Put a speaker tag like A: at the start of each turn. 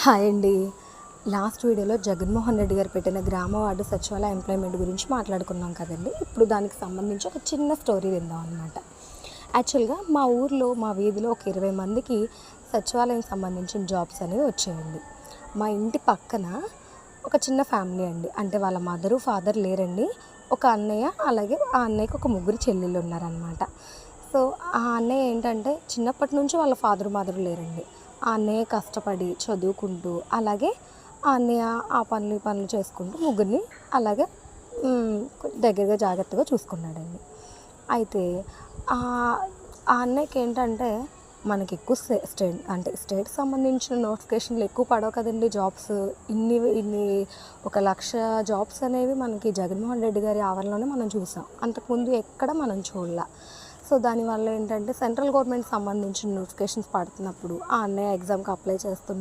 A: Hi అండి. Last వీడియోలో జగన్మోహన్ రెడ్డి గారు పెట్టిన గ్రామ వార్డు సచివాలయ ఎంప్లాయ్మెంట్ గురించి మాట్లాడుకున్నాం కదండి. ఇప్పుడు దానికి సంబంధించి ఒక చిన్న స్టోరీ విందాం అనమాట. యాక్చువల్గా మా ఊర్లో మా వీధిలో ఒక 20 మందికి సచివాలయం సంబంధించిన జాబ్స్ అనేవి వచ్చాయండి. మా ఇంటి పక్కన ఒక చిన్న ఫ్యామిలీ అండి. అంటే వాళ్ళ మదరు ఫాదర్ లేరండి. ఒక అన్నయ్య, అలాగే ఆ అన్నయ్యకి ఒక ముగ్గురు చెల్లెళ్ళు ఉన్నారనమాట. సో ఆ అన్నయ్య ఏంటంటే చిన్నప్పటి నుంచి వాళ్ళ ఫాదర్ మదర్ లేరండి. ఆ అన్నయ్య కష్టపడి చదువుకుంటూ, అలాగే ఆ అన్నయ్య ఆ పనులు ఈ పనులు చేసుకుంటూ ముగ్గురిని అలాగే దగ్గరగా జాగ్రత్తగా చూసుకున్నాడండి. అయితే ఆ ఆ అన్నయ్యకి ఏంటంటే మనకి ఎక్కువ స్టేట్కి సంబంధించిన నోటిఫికేషన్లు ఎక్కువ పడవు కదండి. జాబ్స్ ఇన్ని 1,00,000 జాబ్స్ అనేవి మనకి జగన్మోహన్ రెడ్డి గారి ఆవరణలోనే మనం చూసాం. అంతకుముందు ఎక్కడ మనం చూడలా. సో దానివల్ల ఏంటంటే సెంట్రల్ గవర్నమెంట్ సంబంధించిన నోటిఫికేషన్స్ పడుతున్నప్పుడు ఆ అన్నయ్య ఎగ్జామ్కి అప్లై చేస్తున్నప్పుడు